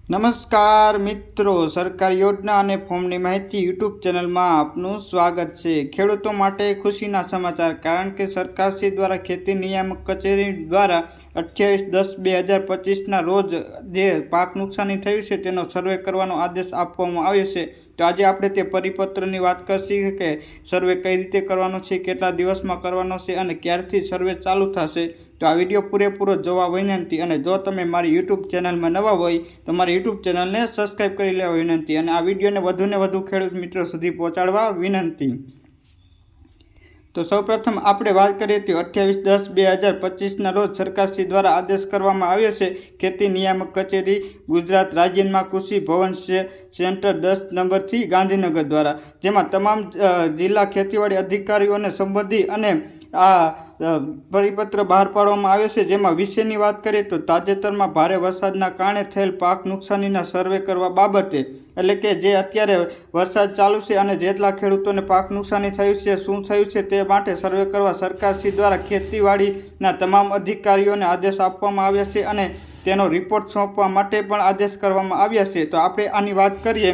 નમસ્કાર મિત્રો, સરકારી યોજના અને ફોર્મની માહિતી યુટ્યુબ ચેનલમાં આપનું સ્વાગત છે। ખેડૂતો માટે ખુશીના સમાચાર, કારણ કે સરકારશ્રી દ્વારા ખેતી નિયામક કચેરી દ્વારા 28/10/2025ના રોજ જે પાક નુકસાની થયું છે તેનો સર્વે કરવાનો આદેશ આપવામાં આવ્યો છે। તો આજે આપણે તે પરિપત્રની વાત કરશું કે સર્વે કઈ રીતે કરવાનો છે, કેટલા દિવસમાં કરવાનો છે અને ક્યારથી સર્વે ચાલુ થશે। તો આ વિડીયો પૂરેપૂરો જોવા વિનંતી, અને જો તમે મારી યુટ્યુબ ચેનલમાં નવા હોય તો મારી યુટ્યુબ ચેનલને સબસ્ક્રાઈબ કરી લેવા વિનંતી, અને આ વિડીયોને વધુને વધુ ખેડૂત મિત્રો સુધી પહોંચાડવા વિનંતી। તો સૌપ્રથમ આપણે વાત કરીએ તો 28/10/2025ના રોજ સરકારશ્રી દ્વારા આદેશ કરવામાં આવ્યો છે। ખેતી નિયામક કચેરી ગુજરાત રાજ્યમાં કૃષિ ભવન સેન્ટર 10 નંબરથી ગાંધીનગર દ્વારા, જેમાં તમામ જિલ્લા ખેતીવાડી અધિકારીઓને સંબંધી અને આ પરિપત્ર બહાર પાડવામાં આવ્યો છે। જેમાં વિશેની વાત કરીએ તો તાજેતરમાં ભારે વરસાદના કારણે થયેલ પાક નુકસાનીના સર્વે કરવા બાબતે, એટલે કે જે અત્યારે વરસાદ ચાલુ છે અને જેટલા ખેડૂતોને પાક નુકસાની થયું છે, શું થયું છે તે માટે સર્વે કરવા સરકારશ્રી દ્વારા ખેતીવાડીના તમામ અધિકારીઓને આદેશ આપવામાં આવ્યા છે અને તેનો રિપોર્ટ સોંપવા માટે પણ આદેશ કરવામાં આવ્યા છે। તો આપણે આની વાત કરીએ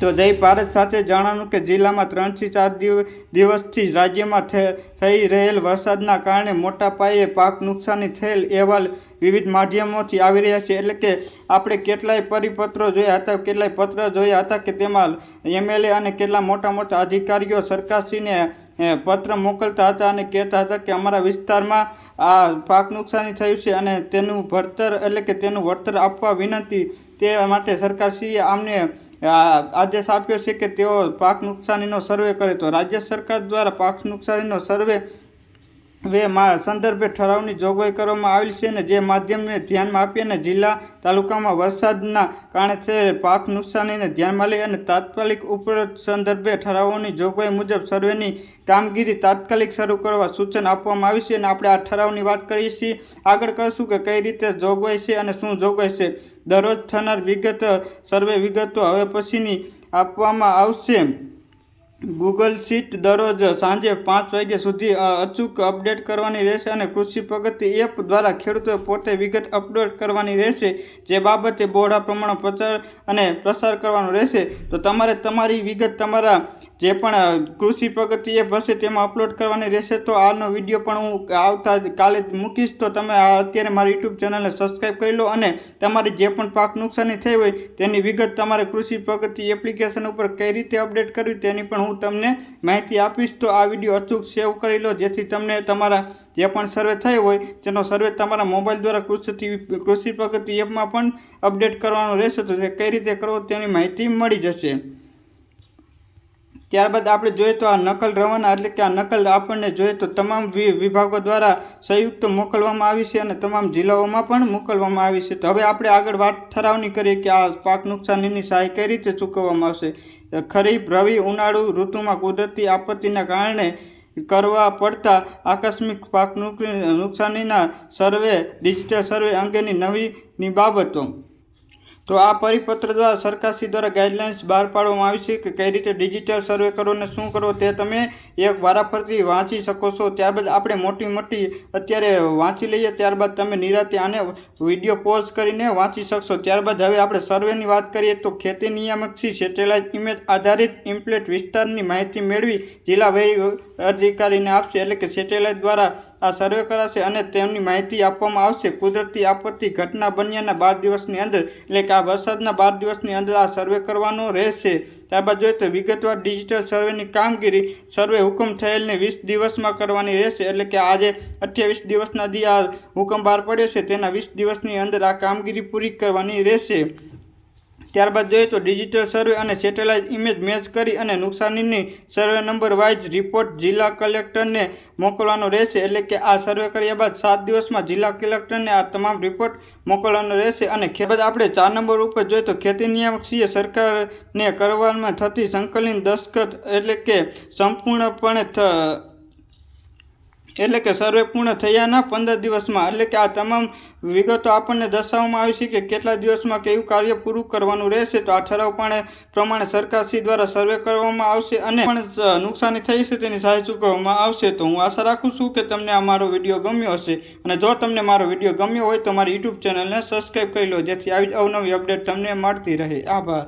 તો જય ભારત સાથે જણાવ્યું કે જિલ્લામાં 3 થી 4 દિવસથી રાજ્યમાં થઈ રહેલ વરસાદના કારણે મોટા પાયે પાક નુકસાની થયેલ અહેવાલ વિવિધ માધ્યમોથી આવી રહ્યા છે। એટલે કે આપણે કેટલાય પરિપત્રો જોયા હતા, કેટલાય પત્ર જોયા હતા કે તેમાં એમએલએ અને કેટલા મોટા અધિકારીઓ સરકારશ્રીને પત્ર મોકલતા હતા અને કહેતા હતા કે અમારા વિસ્તારમાં આ પાક નુકસાની થયું છે અને તેનું ભરતર, એટલે કે તેનું વળતર આપવા વિનંતી। તે માટે સરકારશ્રીએ આમને આદેશ આપ્યો છે કે તેઓ પાક નુકસાનીનો સર્વે કરે। તો રાજ્ય સરકાર દ્વારા પાક નુકસાનીનો સર્વે સંદર્ભે ઠરાવની જોગવાઈ કરવામાં આવેલ છે, અને જે માધ્યમને ધ્યાનમાં આપી અને જિલ્લા તાલુકામાં વરસાદના કારણે થયેલ પાક નુકસાનીને ધ્યાનમાં લઈ અને તાત્કાલિક ઉપરોક્ત સંદર્ભે ઠરાવોની જોગવાઈ મુજબ સર્વેની કામગીરી તાત્કાલિક શરૂ કરવા સૂચન આપવામાં આવ્યું છે। અને આપણે આ ઠરાવની વાત કરીએ છીએ, આગળ કરશું કે કઈ રીતે જોગવાઈ છે અને શું જોગવાઈ છે। દરરોજ થનાર સર્વે વિગતો હવે પછીની આપવામાં આવશે। ગૂગલ શીટ દરરોજ સાંજે 5 વાગ્યા સુધી અચૂક અપડેટ કરવાની રહેશે, અને કૃષિ પ્રગતિ એપ દ્વારા ખેડૂતોએ પોતે વિગત અપલોડ કરવાની રહેશે, જે બાબતે બહોળા પ્રમાણમાં પ્રચાર અને પ્રસાર કરવાનો રહેશે। તો તમારે તમારી વિગત તમારા જે પણ કૃષિ પ્રગતિ એપ હશે તેમાં અપલોડ કરવાની રહેશે। તો આનો વિડીયો પણ હું આવતા કાલે જ મૂકીશ, તો તમે અત્યારે મારી યુટ્યુબ ચેનલને સબસ્ક્રાઈબ કરી લો, અને તમારી જે પણ પાક નુકસાની થઈ હોય તેની વિગત તમારે કૃષિ પ્રગતિ એપ્લિકેશન ઉપર કઈ રીતે અપડેટ કરવી તેની પણ હું તમને માહિતી આપીશ। તો આ વિડીયો અચૂક સેવ કરી લો, જેથી તમને તમારા જે પણ સર્વે થયો હોય તેનો સર્વે તમારા મોબાઈલ દ્વારા કૃષિ પ્રગતિ એપમાં પણ અપડેટ કરવાનો રહેશે। તો તે કઈ રીતે કરવો તેની માહિતી મળી જશે। ત્યારબાદ આપણે જોઈએ તો આ નકલ રવાના, એટલે કે આ નકલ આપણને જોઈએ તો તમામ વિભાગો દ્વારા સંયુક્ત મોકલવામાં આવી છે અને તમામ જિલ્લાઓમાં પણ મોકલવામાં આવી છે। તો હવે આપણે આગળ વાત ઠરાવની કરીએ કે આ પાક નુકસાનીની સહાય કઈ રીતે ચૂકવવામાં આવશે। ખરીફ, રવિ, ઉનાળુ ઋતુમાં કુદરતી આપત્તિના કારણે કરવા પડતા આકસ્મિક પાક નુકસાનીના સર્વે, ડિજિટલ સર્વે અંગેની નવીની બાબતો। તો આ પરિપત્ર દ્વારા સરકારશ્રી દ્વારા ગાઈડલાઇન્સ બહાર પાડવામાં આવી છે કે કઈ રીતે ડિજિટલ સર્વે કરો અને શું કરો તે તમે એક વારાફરતી વાંચી શકો છો। ત્યારબાદ આપણે મોટી અત્યારે વાંચી લઈએ, ત્યારબાદ તમે નિરાંતે આને વિડીયો પોઝ કરીને વાંચી શકશો। ત્યારબાદ હવે આપણે સર્વેની વાત કરીએ તો ખેતી નિયામકશ્રી સેટેલાઇટ ઇમેજ આધારિત ઇમ્પ્લેટ વિસ્તારની માહિતી મેળવી જિલ્લા વહીવટી અધિકારીને આપશે, એટલે કે સેટેલાઇટ દ્વારા આ સર્વે કરાશે અને તેમની માહિતી આપવામાં આવશે। કુદરતી આપત્તિ ઘટના બન્યાના 12 દિવસની અંદર, એટલે કે આ વરસાદના 12 દિવસની અંદર આ સર્વે કરવાનો રહેશે। ત્યારબાદ જોઈએ તો વિગતવાર ડિજિટલ સર્વેની કામગીરી સર્વે હુકમ થયેલને 20 દિવસમાં કરવાની રહેશે, એટલે કે આજે 28 દિવસના દી આ હુકમ બહાર પડ્યો છે તેના 20 દિવસની અંદર આ કામગીરી પૂરી કરવાની રહેશે। ત્યારબાદ જોઈએ તો ડિજિટલ સર્વે અને સેટેલાઇટ ઇમેજ મેચ કરી અને નુકસાનીની સર્વે નંબર વાઇઝ રિપોર્ટ જિલ્લા કલેક્ટરને મોકલવાનો રહેશે, એટલે કે આ સર્વે કર્યા બાદ 7 દિવસમાં જિલ્લા કલેક્ટરને આ તમામ રિપોર્ટ મોકલવાનો રહેશે। અને ત્યારબાદ આપણે 4 નંબર ઉપર જોઈએ તો ખેતી નિયામકશ્રીએ સરકારને કરવામાં થતી સંકલન દસ્તખત, એટલે કે સંપૂર્ણપણે એટલે કે સર્વે પૂર્ણ થયાના 15 દિવસમાં, એટલે કે આ તમામ વિગતો આપણને દર્શાવવામાં આવી છે કે કેટલા દિવસમાં કેવું કાર્ય પૂરું કરવાનું રહેશે. તો આ ઠરાવ પ્રમાણે સરકારશ્રી દ્વારા સર્વે કરવામાં આવશે અને પણ નુકસાની થઈ છે તેની સહાય ચૂકવવામાં આવશે. તો હું આશા રાખું છું કે તમને આ મારો વિડીયો ગમ્યો હશે, અને જો તમને મારો વિડીયો ગમ્યો હોય તો મારી યુટ્યુબ ચેનલને સબસ્ક્રાઈબ કરી લો, જેથી આવી અવનવી અપડેટ તમને મળતી રહે. આભાર.